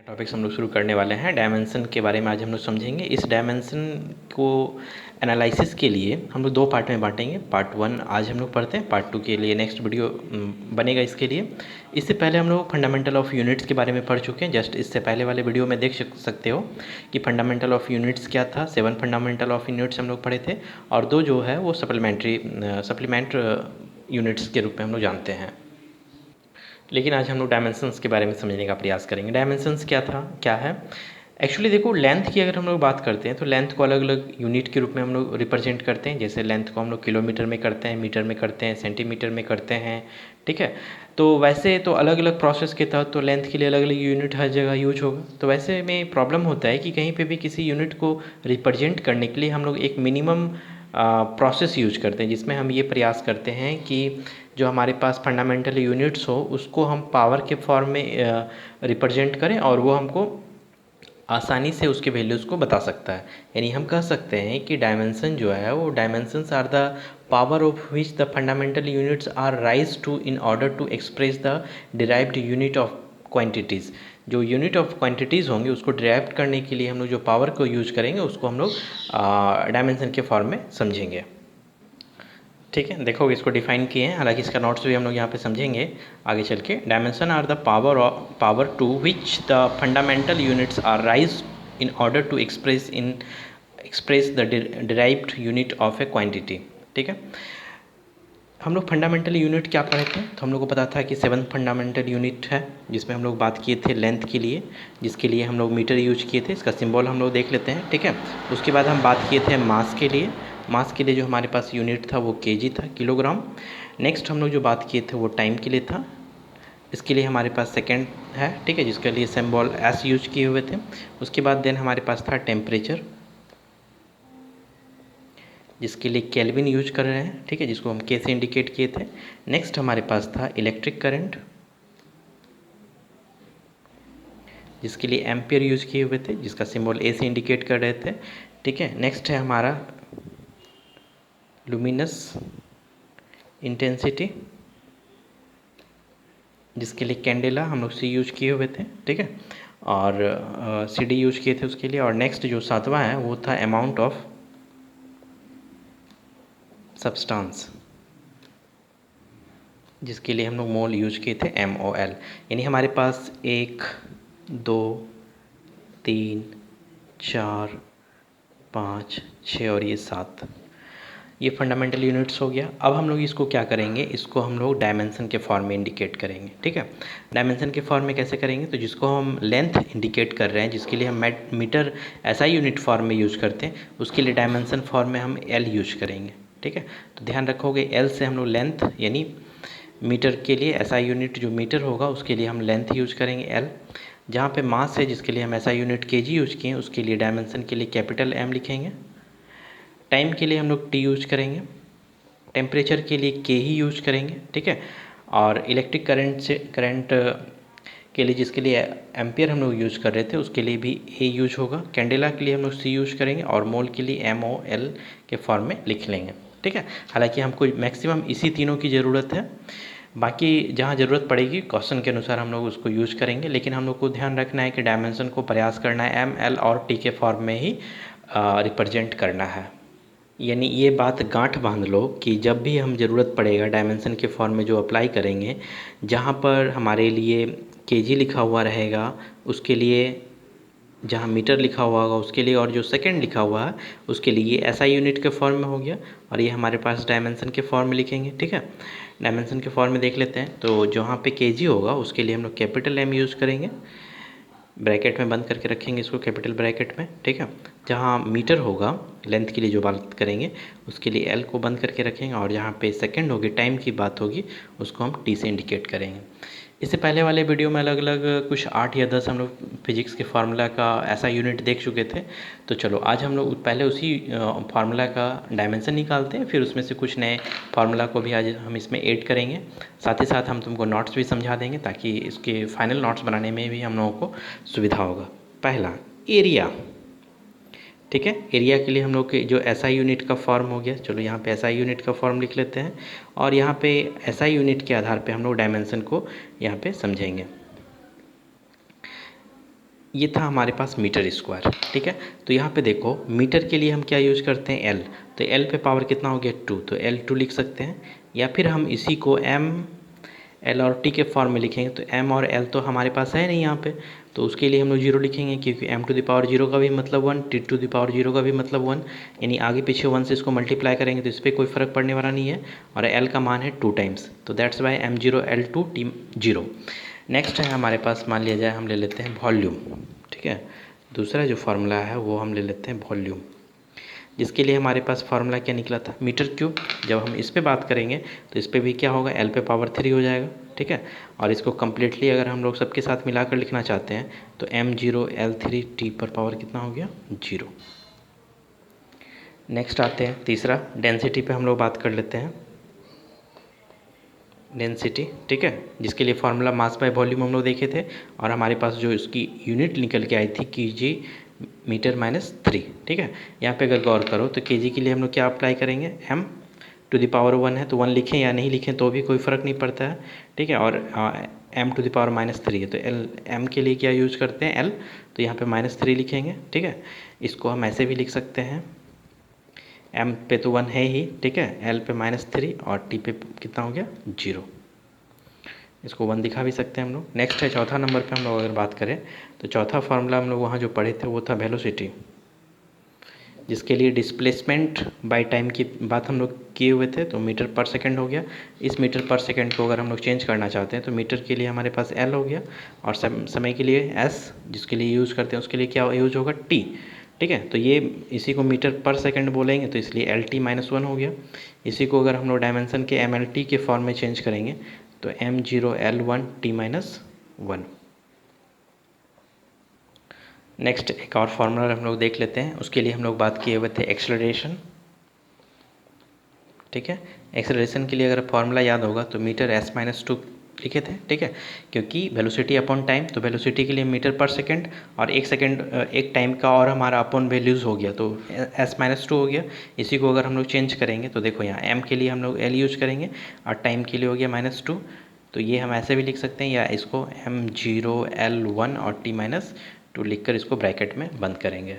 Topics हम लोग शुरू करने वाले हैं। डायमेंशन के बारे में आज हम लोग समझेंगे। इस डायमेंशन को एनालिसिस के लिए हम लोग दो पार्ट में बांटेंगे। पार्ट 1 आज हम लोग पढ़ते हैं, पार्ट 2 के लिए नेक्स्ट वीडियो बनेगा इसके लिए। इससे पहले हम लोग फंडामेंटल ऑफ यूनिट्स के बारे में पढ़ चुके हैं। जस्ट इससे पहले वाले वीडियो में देख सकते हो कि फंडामेंटल ऑफ यूनिट्स क्या था। 7 फंडामेंटल ऑफ यूनिट्स हम लोग पढ़े थे और 2 जो है वो सप्लीमेंट यूनिट्स के रूप में हम लोग जानते हैं। लेकिन आज हम लोग डायमेंशंस के बारे में समझने का प्रयास करेंगे। डायमेंशंस क्या है। एक्चुअली देखो, लेंथ की अगर हम लोग बात करते हैं तो लेंथ को अलग अलग यूनिट के रूप में हम लोग रिप्रेजेंट करते हैं। जैसे लेंथ को हम लोग किलोमीटर में करते हैं, मीटर में करते हैं, सेंटीमीटर में करते हैं, ठीक है। तो वैसे तो अलग अलग प्रोसेस के तहत तो लेंथ के लिए अलग अलग यूनिट हर जगह यूज होगा। तो वैसे में प्रॉब्लम होता है कि कहीं पे भी किसी यूनिट को रिप्रेजेंट करने के लिए हम लोग एक मिनिमम प्रोसेस यूज करते हैं, जिसमें हम ये प्रयास करते हैं कि जो हमारे पास फंडामेंटल यूनिट्स हो उसको हम पावर के फॉर्म में रिप्रेजेंट करें और वो हमको आसानी से उसके वैल्यूज़ को बता सकता है। यानी हम कह सकते हैं कि डायमेंशन जो है वो dimensions are the power of which the fundamental units are raise to in order to express the derived unit of quantities. जो यूनिट ऑफ क्वांटिटीज़ होंगे उसको डिराइव करने के लिए हम लोग जो पावर को यूज करेंगे उसको हम लोग डायमेंशन के फॉर्म में समझेंगे। ठीक है, देखो इसको डिफाइन किए हैं, हालांकि इसका नोट्स भी हम लोग यहाँ पे समझेंगे आगे चल के। Dimension are the power to which the fundamental units are raise in order to express the derived unit of a quantity. ठीक है, हम लोग फंडामेंटल यूनिट क्या पढ़े थे, तो हम लोग को पता था कि 7 फंडामेंटल यूनिट है, जिसमें हम लोग बात किए थे लेंथ के लिए, जिसके लिए हम लोग मीटर यूज किए थे। इसका सिंबल हम लोग देख लेते हैं, ठीक है। उसके बाद हम बात किए थे मास के लिए। मास के लिए जो हमारे पास यूनिट था वो केजी था, किलोग्राम। नेक्स्ट हम लोग जो बात किए थे वो टाइम के लिए था। इसके लिए हमारे पास सेकेंड है, ठीक है, जिसके लिए सिंबल एस यूज किए हुए थे। उसके बाद देन हमारे पास था टेम्परेचर, जिसके लिए केल्विन यूज कर रहे हैं, ठीक है, जिसको हम के से इंडिकेट किए थे। नेक्स्ट हमारे पास था इलेक्ट्रिक करंट, जिसके लिए एम्पियर यूज किए हुए थे, जिसका सिंबल ए से इंडिकेट कर रहे थे, ठीक है। नेक्स्ट है हमारा लुमिनस इंटेंसिटी, जिसके लिए कैंडेला हम लोग सी यूज किए हुए थे, ठीक है, और सी डी यूज किए थे उसके लिए। और नेक्स्ट जो 7वां है वो था अमाउंट ऑफ सब्सटेंस, जिसके लिए हम लोग मोल यूज किए थे MOL। यानी हमारे पास 1 2 3 4 5 6 और ये 7, ये फंडामेंटल यूनिट्स हो गया। अब हम लोग इसको क्या करेंगे, इसको हम लोग डायमेंशन के फॉर्म में इंडिकेट करेंगे, ठीक है। डायमेंशन के फॉर्म में कैसे करेंगे, तो जिसको हम लेंथ इंडिकेट कर रहे हैं, जिसके लिए हम मीटर ऐसा यूनिट फॉर्म में यूज करते हैं, उसके लिए डायमेंशन फॉर्म में हम L यूज करेंगे, ठीक है। तो ध्यान रखोगे L से हम लोग लेंथ, यानी मीटर के लिए ऐसा यूनिट जो मीटर होगा उसके लिए हम लेंथ यूज करेंगे L। जहाँ पे मास है जिसके लिए हम ऐसा यूनिट kg यूज किए हैं, उसके लिए डायमेंशन के लिए कैपिटल M लिखेंगे। टाइम के लिए हम लोग T यूज करेंगे, टेम्परेचर के लिए K ही यूज करेंगे, ठीक है। और इलेक्ट्रिक करंट के लिए, जिसके लिए एम्पियर हम लोग यूज कर रहे थे, उसके लिए भी A यूज होगा। कैंडेला के लिए हम लोग C यूज करेंगे और मोल के लिए MOL के फॉर्म में लिख लेंगे, ठीक है। हालांकि हमको मैक्सिमम इसी तीनों की ज़रूरत है, बाकी जहाँ ज़रूरत पड़ेगी क्वेश्चन के अनुसार हम लोग उसको यूज करेंगे। लेकिन हम लोग को ध्यान रखना है कि डायमेंशन को प्रयास करना है ML और T के फॉर्म में ही रिप्रेजेंट करना है। यानी ये बात गांठ बांध लो कि जब भी हम ज़रूरत पड़ेगा डायमेंशन के फॉर्म में जो अप्लाई करेंगे, जहाँ पर हमारे लिए केजी लिखा हुआ रहेगा उसके लिए, जहाँ मीटर लिखा हुआ होगा उसके लिए, और जो सेकंड लिखा हुआ है उसके लिए, ये ऐसा यूनिट के फॉर्म में हो गया और ये हमारे पास डायमेंशन के फॉर्म में लिखेंगे, ठीक है। डायमेंशन के फॉर्म में देख लेते हैं, तो जहाँ पे केजी होगा उसके लिए हम लोग कैपिटल M यूज़ करेंगे, ब्रैकेट में बंद करके रखेंगे इसको कैपिटल ब्रैकेट में, ठीक है। जहाँ मीटर होगा लेंथ के लिए जो बात करेंगे उसके लिए L को बंद करके रखेंगे, और जहाँ पे सेकंड होगी, टाइम की बात होगी, उसको हम T से इंडिकेट करेंगे। इससे पहले वाले वीडियो में अलग अलग कुछ 8 या 10 हम लोग फिजिक्स के फार्मूला का ऐसा यूनिट देख चुके थे। तो चलो आज हम लोग पहले उसी फार्मूला का डायमेंशन निकालते हैं, फिर उसमें से कुछ नए फार्मूला को भी आज हम इसमें ऐड करेंगे। साथ ही साथ हम तुमको नोट्स भी समझा देंगे ताकि इसके फाइनल नोट्स बनाने में भी हम लोगों को सुविधा होगा। पहला एरिया, ठीक है। एरिया के लिए हम लोग के जो SI यूनिट का फॉर्म हो गया, चलो यहाँ पे SI यूनिट का फॉर्म लिख लेते हैं, और यहाँ पे SI यूनिट के आधार पे हम लोग डायमेंशन को यहाँ पे समझेंगे। ये था हमारे पास मीटर स्क्वायर, ठीक है। तो यहाँ पे देखो मीटर के लिए हम क्या यूज करते हैं, एल। तो एल पे पावर कितना हो गया 2, तो L2 लिख सकते हैं। या फिर हम इसी को एम एल और टी के फॉर्म में लिखेंगे। तो एम और एल तो हमारे पास है नहीं यहाँ पे, तो उसके लिए हम लोग 0 लिखेंगे, क्योंकि m टू द पावर 0 का भी मतलब 1, t टू द पावर 0 का भी मतलब 1, यानी आगे पीछे 1 से इसको मल्टीप्लाई करेंगे तो इस पर कोई फ़र्क पड़ने वाला नहीं है। और l का मान है 2 टाइम्स, तो that's why m0 L2 t 0। Next है हमारे पास, मान लिया जाए हम ले लेते हैं वॉल्यूम, ठीक है। दूसरा जो फार्मूला है वो हम ले लेते हैं वॉल्यूम, जिसके लिए हमारे पास फार्मूला क्या निकला था, मीटर क्यूब। जब हम इस पे बात करेंगे तो इस पे भी क्या होगा, एल पे पावर 3 हो जाएगा, ठीक है। और इसको कम्प्लीटली अगर हम लोग सबके साथ मिलाकर लिखना चाहते हैं तो m0 L3 t पर पावर कितना हो गया, 0। नेक्स्ट आते हैं तीसरा, डेंसिटी पे हम लोग बात कर लेते हैं। डेंसिटी, ठीक है, जिसके लिए फार्मूला मास बाय वॉल्यूम हम लोग देखे थे, और हमारे पास जो इसकी यूनिट निकल के आई थी kg मीटर -3, ठीक है। यहाँ पे अगर गौर करो तो kg के लिए हम लोग क्या अप्लाई करेंगे, m टू द पावर 1 है तो 1 लिखें या नहीं लिखें तो भी कोई फ़र्क नहीं पड़ता है, ठीक है। और m टू द पावर -3 है तो m के लिए क्या यूज करते हैं, l, तो यहाँ पे -3 लिखेंगे, ठीक है। इसको हम ऐसे भी लिख सकते हैं, m पे तो 1 है ही, ठीक है, l पे -3 और t पे कितना हो गया, 0। इसको 1 दिखा भी सकते हैं हम लोग। नेक्स्ट है चौथा नंबर पे हम लोग अगर बात करें तो चौथा फार्मूला हम लोग वहाँ जो पढ़े थे वो था वेलोसिटी, जिसके लिए डिस्प्लेसमेंट बाय टाइम की बात हम लोग किए हुए थे, तो मीटर पर सेकंड हो गया। इस मीटर पर सेकंड को अगर हम लोग चेंज करना चाहते हैं तो मीटर के लिए हमारे पास L हो गया, और समय के लिए S, जिसके लिए यूज़ करते हैं उसके लिए क्या यूज होगा, T, ठीक है। तो ये इसी को मीटर पर सेकंड बोलेंगे तो इसलिए LT-1 हो गया। इसी को अगर हम लोग डायमेंशन के MLT के फॉर्म में चेंज करेंगे तो m0 L1 t-1। नेक्स्ट एक और फार्मूला हम लोग देख लेते हैं, उसके लिए हम लोग बात किए हुए थे एक्सेलरेशन, ठीक है। एक्सेलरेशन के लिए अगर फार्मूला याद होगा तो मीटर s-2 लिखे थे, ठीक है, क्योंकि वेलोसिटी अपॉन टाइम, तो वेलोसिटी के लिए मीटर पर सेकंड, और एक सेकंड एक टाइम का और हमारा अपॉन वैल्यूज़ हो गया तो s-2 हो गया। इसी को अगर हम लोग चेंज करेंगे तो देखो यहाँ m के लिए हम लोग l यूज करेंगे और टाइम के लिए हो गया -2, तो ये हम ऐसे भी लिख सकते हैं, या इसको m0 L1 और t-2 लिखकर इसको ब्रैकेट में बंद करेंगे।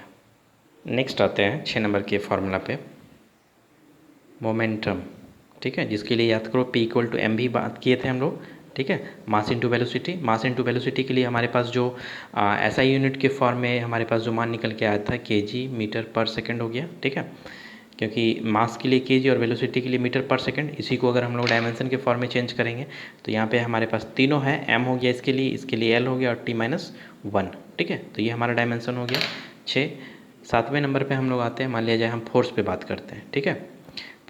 नेक्स्ट आते हैं 6 नंबर के फार्मूला पे, मोमेंटम, ठीक है, जिसके लिए याद करो P इक्वल टू एम भी बात किए थे हम लोग, ठीक है। Mass into velocity, mass into velocity के लिए हमारे पास जो SI यूनिट के फॉर्म में हमारे पास जो मान निकल के आया था kg मीटर पर सेकंड हो गया, ठीक है, क्योंकि मास के लिए kg और वेलोसिटी के लिए मीटर पर सेकंड। इसी को अगर हम लोग डायमेंशन के फॉर्म में चेंज करेंगे तो यहाँ पे हमारे पास तीनों है, m हो गया इसके लिए l हो गया और t-1, ठीक है। तो ये हमारा डायमेंशन हो गया 6। 7वें नंबर पे हम लोग आते हैं, मान लिया जाए हम फोर्स पे बात करते हैं, ठीक है।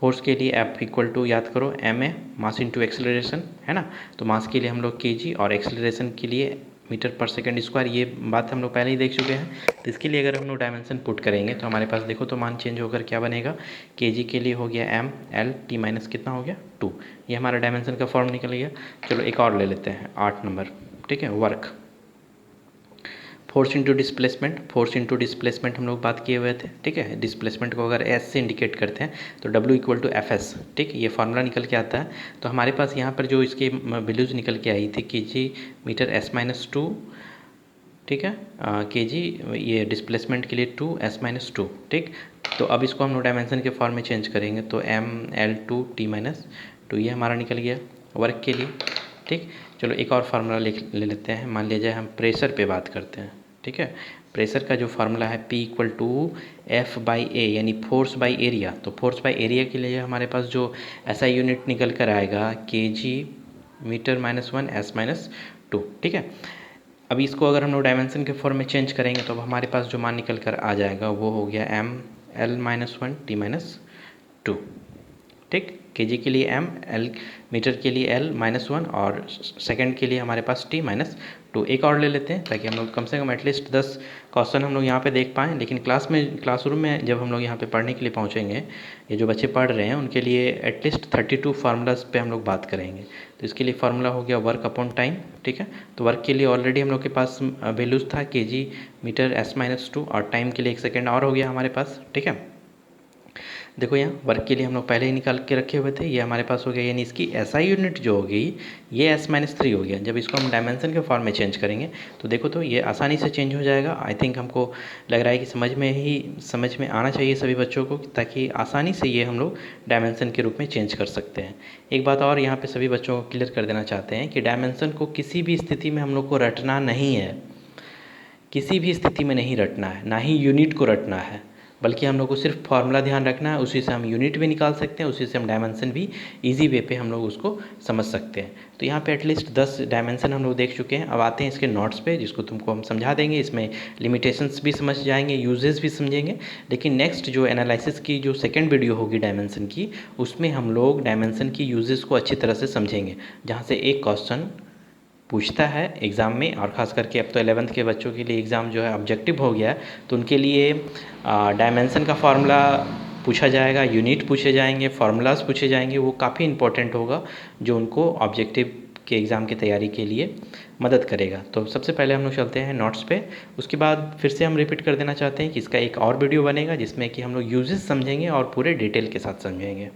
फोर्स के लिए F इक्वल टू याद करो ma मास इंटू एक्सेलरेशन, है ना। तो मास के लिए हम लोग kg और एक्सेलरेशन के लिए मीटर पर सेकंड स्क्वायर, ये बात हम लोग पहले ही देख चुके हैं। तो इसके लिए अगर हम लोग डायमेंशन पुट करेंगे तो हमारे पास देखो तो मान चेंज होकर क्या बनेगा, kg के लिए हो गया m, l, t माइनस कितना हो गया 2। ये हमारा डायमेंशन का फॉर्म निकल गया। चलो एक और ले लेते हैं 8 नंबर, ठीक है, work. Force into displacement, force into displacement हम लोग बात किए हुए थे, ठीक है। डिस्प्लेसमेंट को अगर एस से इंडिकेट करते हैं तो W equal to F S, ठीक, ये फार्मूला निकल के आता है। तो हमारे पास यहाँ पर जो इसकी वैल्यूज़ निकल के आई थी kg मीटर s-2, ठीक है, kg ये डिस्प्लेसमेंट के लिए 2 s-2, ठीक। तो अब इसको हम लोग डायमेंशन के फॉर्म में चेंज करेंगे तो m L2 t-2 ये हमारा निकल गया वर्क के लिए, ठीक। चलो एक और फार्मूला ले लेते हैं, मान लिया जाए हम प्रेशर पे बात करते हैं, ठीक है। प्रेशर का जो फार्मूला है P इक्वल टू F/A, यानी फोर्स बाय एरिया। तो फोर्स बाय एरिया के लिए हमारे पास जो ऐसा यूनिट निकल कर आएगा kg मीटर -1 s-2, ठीक है। अब इसको अगर हम लोग डायमेंशन के फॉर्म में चेंज करेंगे तो अब हमारे पास जो मान निकल कर आ जाएगा वो हो गया m L-1 t-2, ठीक। kg के लिए m, l मीटर के लिए L-1 और सेकंड के लिए हमारे पास t-2। एक और ले लेते हैं ताकि हम लोग कम से कम एटलीस्ट 10 क्वेश्चन हम लोग यहाँ पे देख पाएँ। लेकिन क्लासरूम में जब हम लोग यहाँ पे पढ़ने के लिए पहुँचेंगे, ये जो बच्चे पढ़ रहे हैं उनके लिए एटलीस्ट 32 फार्मूलाज पे हम लोग बात करेंगे। तो इसके लिए फार्मूला हो गया वर्क अपॉन टाइम, ठीक है। तो वर्क के लिए ऑलरेडी हम लोग के पास वैल्यूज़ था kg मीटर s-2 और टाइम के लिए 1 सेकेंड और हो गया हमारे पास, ठीक है। देखो यहाँ वर्क के लिए हम लोग पहले ही निकाल के रखे हुए थे, ये हमारे पास हो गया, यानी इसकी एसआई यूनिट जो होगी ये S-3 हो गया। जब इसको हम डायमेंशन के फॉर्म में चेंज करेंगे तो देखो तो ये आसानी से चेंज हो जाएगा। आई थिंक हमको लग रहा है कि समझ में आना चाहिए सभी बच्चों को, ताकि आसानी से ये हम लोग डायमेंशन के रूप में चेंज कर सकते हैं। एक बात और यहाँ पर सभी बच्चों को क्लियर कर देना चाहते हैं कि डायमेंशन को किसी भी स्थिति में हम लोग को रटना नहीं है, किसी भी स्थिति में नहीं रटना है, ना ही यूनिट को रटना है, बल्कि हम लोग को सिर्फ फार्मूला ध्यान रखना है। उसी से हम यूनिट भी निकाल सकते हैं, उसी से हम डायमेंशन भी इजी वे पे हम लोग उसको समझ सकते हैं। तो यहाँ पे एटलीस्ट 10 डायमेंशन हम लोग देख चुके हैं। अब आते हैं इसके नोट्स पे, जिसको तुमको हम समझा देंगे। इसमें लिमिटेशंस भी समझ जाएंगे, यूजेस भी समझेंगे। लेकिन नेक्स्ट जो एनालिसिस की जो सेकेंड वीडियो होगी डायमेंशन की, उसमें हम लोग डायमेंशन की यूजेस को अच्छी तरह से समझेंगे, जहाँ से एक क्वेश्चन पूछता है एग्ज़ाम में। और ख़ास करके अब तो 11th के बच्चों के लिए एग्ज़ाम जो है ऑब्जेक्टिव हो गया है, तो उनके लिए डायमेंशन का फार्मूला पूछा जाएगा, यूनिट पूछे जाएंगे, फार्मूलाज पूछे जाएंगे। वो काफ़ी इंपॉर्टेंट होगा, जो उनको ऑब्जेक्टिव के एग्ज़ाम की तैयारी के लिए मदद करेगा। तो सबसे पहले हम लोग चलते हैं नोट्स पे। उसके बाद फिर से हम रिपीट कर देना चाहते हैं कि इसका एक और वीडियो बनेगा, जिसमें कि हम लोग यूजेस समझेंगे और पूरे डिटेल के साथ समझेंगे।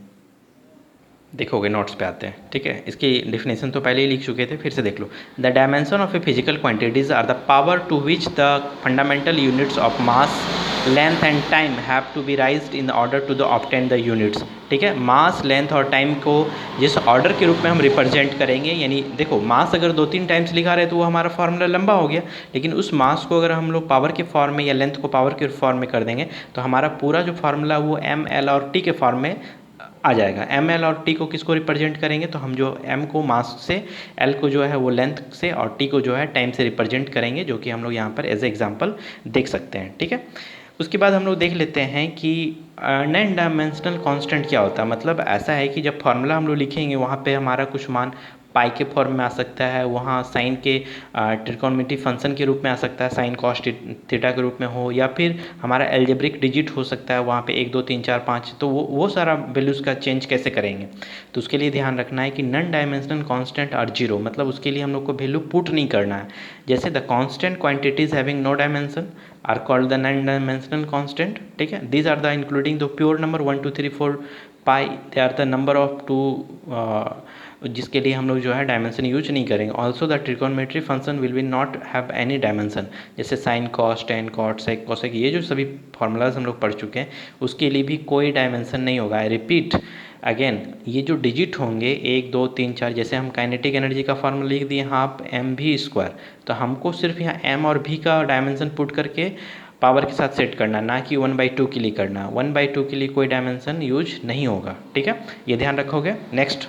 देखोगे नोट्स पे आते हैं, ठीक है। इसकी डिफिनेशन तो पहले ही लिख चुके थे, फिर से देख लो। The dimension of a physical quantities are the power to which the fundamental units of mass, length and time have to be raised in order to the obtain the units. ठीक है, मास, लेंथ और time को जिस order के रूप में हम represent करेंगे, यानी देखो मास अगर 2-3 टाइम्स लिखा रहे तो वो हमारा फार्मूला लंबा हो गया, लेकिन उस मास को अगर हम लोग पावर के फॉर्म में या लेंथ को पावर के फॉर्म में कर देंगे तो हमारा पूरा जो फार्मूला वो m, l और t के फॉर्म में आ जाएगा। एम, एल और टी को किसको रिप्रेजेंट करेंगे, तो हम जो एम को मास से, एल को जो है वो लेंथ से और टी को जो है टाइम से रिप्रेजेंट करेंगे, जो कि हम लोग यहाँ पर एज एग्जांपल देख सकते हैं। ठीक है, उसके बाद हम लोग देख लेते हैं कि नॉन डायमेंशनल कांस्टेंट क्या होता है। मतलब ऐसा है कि जब फार्मूला हम लोग लिखेंगे वहाँ पे हमारा कुछ मान पाई के फॉर्म में आ सकता है, वहाँ साइन के ट्रिकोनोमेट्री फंक्शन के रूप में आ सकता है, साइन कॉस थीटा के रूप में हो, या फिर हमारा एल्जेब्रिक डिजिट हो सकता है वहाँ पे 1 2 3 4 5। तो वो सारा वैल्यूज़ का चेंज कैसे करेंगे, तो उसके लिए ध्यान रखना है कि non dimensional constant are zero, मतलब उसके लिए हम लोग को वैल्यू पुट नहीं करना है। जैसे the constant quantities having no dimension are called the non dimensional constant. ठीक है, these are the including the pure number 1 2 3 4 pi, they are the number of two, जिसके लिए हम लोग जो है डायमेंशन यूज नहीं करेंगे। Also the trigonometry function will be not have any dimension, जैसे sine cos, tan cot, sec, cosec, ये जो सभी फार्मूलाज हम लोग पढ़ चुके हैं उसके लिए भी कोई डायमेंशन नहीं होगा। आई रिपीट अगेन, ये जो डिजिट होंगे 1 2 3 4, जैसे हम काइनेटिक एनर्जी का फार्मूला लिख दिए हाफ एम वी स्क्वायर, तो हमको सिर्फ यहाँ एम और भी का डायमेंशन पुट करके पावर के साथ सेट करना, ना कि 1/2 के लिए करना। 1/2 के लिए कोई डायमेंशन यूज नहीं होगा। ठीक है, ये ध्यान रखोगे। नेक्स्ट,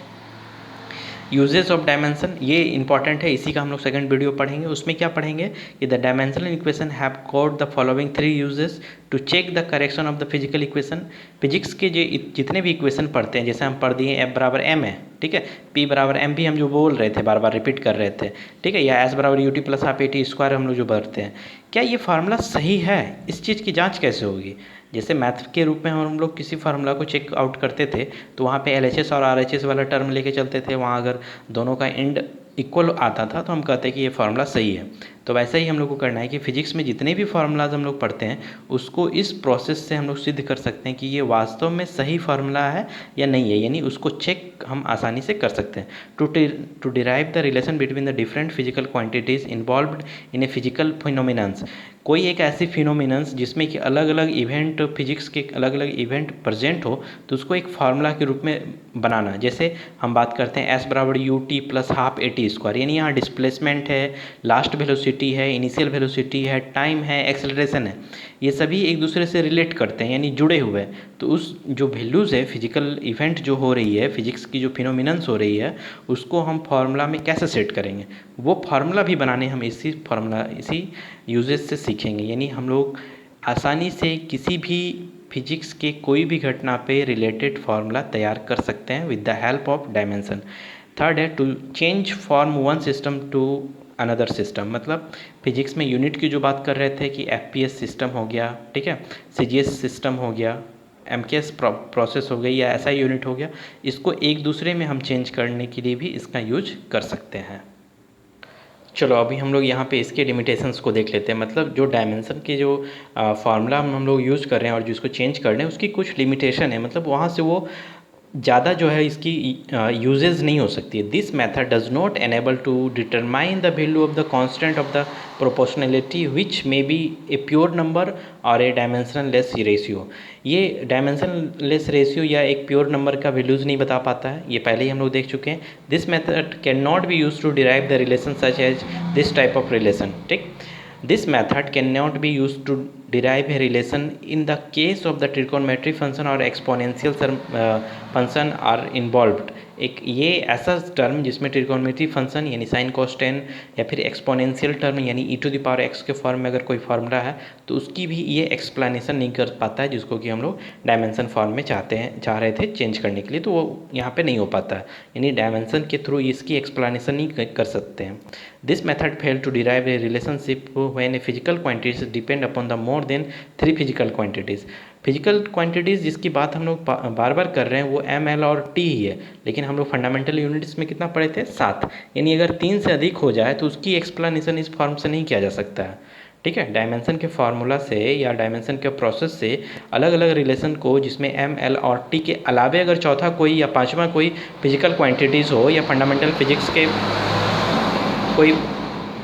यूजेस ऑफ डायमेंशन, ये इंपॉर्टेंट है, इसी का हम लोग सेकंड वीडियो पढ़ेंगे। उसमें क्या पढ़ेंगे कि the dimensional equation have got the following 3 uses to check the correction of the physical equation. Physics के जितने भी इक्वेशन पढ़ते हैं, जैसे हम पढ़ दिए F बराबर m है, ठीक है, P बराबर m भी हम जो बोल रहे थे, बार बार रिपीट कर रहे थे, ठीक है, या S बराबर ut plus half AT square हम लोग जो पढ़ते हैं, क्या ये फार्मूला सही है, इस चीज़ की जाँच कैसे होगी। जैसे मैथ के रूप में हम लोग किसी फार्मूला को चेक आउट करते थे तो वहाँ पे LHS और RHS वाला टर्म लेके चलते थे, वहाँ अगर दोनों का एंड इक्वल आता था तो हम कहते हैं कि ये फार्मूला सही है। तो वैसा ही हम लोग को करना है कि फिजिक्स में जितने भी फार्मूलाज हम लोग पढ़ते हैं उसको इस प्रोसेस से हम लोग सिद्ध कर सकते हैं कि ये वास्तव में सही फार्मूला है या नहीं है, यानी उसको चेक हम आसानी से कर सकते हैं। To derive the relation between the different physical quantities involved in a physical phenomenons, कोई एक ऐसी फिनोमिनन्स जिसमें कि अलग अलग इवेंट, फिजिक्स के अलग अलग इवेंट प्रेजेंट हो, तो उसको एक फार्मूला के रूप में बनाना। जैसे हम बात करते हैं S बराबर ut plus half AT square, यानी यहाँ डिस्प्लेसमेंट है, लास्ट वेलोसिटी है, इनिशियल वेलोसिटी है, टाइम है, एक्सेलरेशन है, ये सभी एक दूसरे से रिलेट करते हैं, यानी जुड़े हुए हैं। तो उस जो वैल्यूज़ है, फिजिकल इवेंट जो हो रही है, फिजिक्स की जो फिनोमिनन्स हो रही है, उसको हम फार्मूला में कैसे सेट करेंगे, वो फार्मूला भी बनाने हम इसी यूजेस से सीखेंगे। यानी हम लोग आसानी से किसी भी फिजिक्स के कोई भी घटना पे रिलेटेड फार्मूला तैयार कर सकते हैं with the help of dimension. Third है to change form one system to another system, मतलब फिजिक्स में यूनिट की जो बात कर रहे थे कि FPS सिस्टम हो गया, ठीक है, CGS सिस्टम हो गया, MKS प्रोसेस हो गई, या SI यूनिट हो गया, इसको एक दूसरे में हम चेंज करने के लिए भी इसका यूज कर सकते हैं। चलो अभी हम लोग यहाँ पे इसके लिमिटेशंस को देख लेते हैं। मतलब जो डायमेंशन की जो फार्मूला हम लोग यूज़ कर रहे हैं और जिसको चेंज कर रहे हैं उसकी कुछ लिमिटेशन है, मतलब वहाँ से वो ज़्यादा जो है इसकी यूजेज नहीं हो सकती है। This method does not enable to determine the value of the constant of the proportionality which may be a pure number और ए डायमेंशनल लेस रेशियो। ये डायमेंशन लेस रेशियो या एक प्योर नंबर का values नहीं बता पाता है, ये पहले ही हम लोग देख चुके हैं। This method can not be use to derive the relation such as this type of relation. ठीक, this method cannot be used to derive a relation in the case of the trigonometry function or exponential function are involved। एक ये ऐसा term जिसमें trigonometry function यानी sine cos ten या फिर exponential term यानी ई to the power x के form में अगर कोई फार्मूला है तो उसकी भी ये एक्सप्लेनेशन नहीं कर पाता है, जिसको कि हम लोग डायमेंशन फॉर्म में चाह रहे थे चेंज करने के लिए, तो वो यहाँ पे नहीं हो पाता है, यानी डायमेंशन के थ्रू इसकी एक्सप्लेनेशन नहीं कर सकते हैं। This method fail to derive a relationship when a physical quantities depend upon the more than 3 physical quantities. Physical quantities जिसकी बात हम लोग बार बार कर रहे हैं वो एम एल और टी ही है, लेकिन हम लोग फंडामेंटल यूनिट्स में कितना पढ़े थे, 7, यानी अगर 3 से अधिक हो जाए तो उसकी एक्सप्लेनेशन इस फॉर्म से नहीं किया जा सकता है। ठीक है, डायमेंशन के फार्मूला से या डायमेंशन के प्रोसेस से अलग अलग रिलेशन को जिसमें एम एल और टी के अलावे अगर चौथा कोई या पांचवा कोई फिजिकल क्वांटिटीज़ हो या फंडामेंटल फिजिक्स के कोई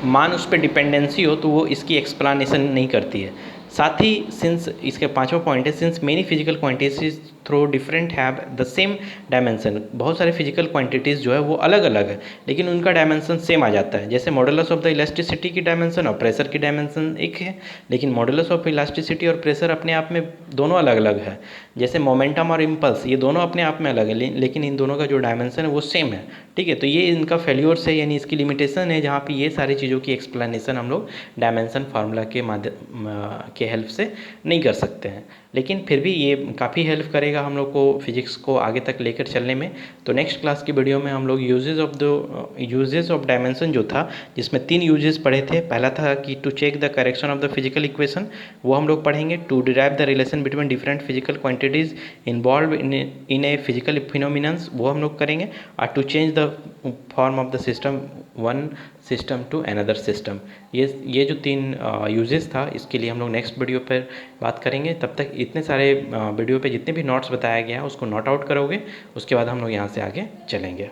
मान उस पर डिपेंडेंसी हो तो वो इसकी एक्सप्लेनेशन नहीं करती है। साथ ही सिंस इसके पांचवा पॉइंट है, since many physical quantities throw different have the same dimension. बहुत सारे फिजिकल क्वांटिटीज़ जो है वो अलग अलग है लेकिन उनका डायमेंशन सेम आ जाता है। जैसे मॉडुलस ऑफ द इलास्टिसिटी की डायमेंशन और प्रेशर की डायमेंशन एक है, लेकिन मॉडुलस ऑफ इलास्टिसिटी और प्रेशर अपने आप में दोनों अलग अलग है। जैसे मोमेंटम और इम्पल्स ये दोनों अपने आप में अलग है लेकिन इन दोनों का जो डायमेंशन है वो सेम है। ठीक है, तो ये इनका फेल्योर्स है, यानी इसकी लिमिटेशन है, जहाँ पे ये सारी चीज़ों की एक्सप्लेनेशन हम लोग डायमेंशन फार्मूला के माध्यम के हेल्प से नहीं कर सकते हैं, लेकिन फिर भी ये काफ़ी हेल्प करेगा हम लोग को फिजिक्स को आगे तक लेकर चलने में। तो नेक्स्ट क्लास की वीडियो में हम लोग यूजेस ऑफ डायमेंशन जो था, जिसमें 3 यूजेस पढ़े थे। पहला था कि to check the correction of the physical equation, वो हम लोग पढ़ेंगे। To derive the relation between different physical quantities involve in a physical phenomenons, वो हम लोग करेंगे। और to change the form of the system one system to another system, ये जो 3 यूजेस था इसके लिए हम लोग नेक्स्ट वीडियो पर बात करेंगे। तब तक इतने सारे वीडियो पे जितने भी नोट्स बताया गया है उसको नोट आउट करोगे, उसके बाद हम लोग यहाँ से आगे चलेंगे।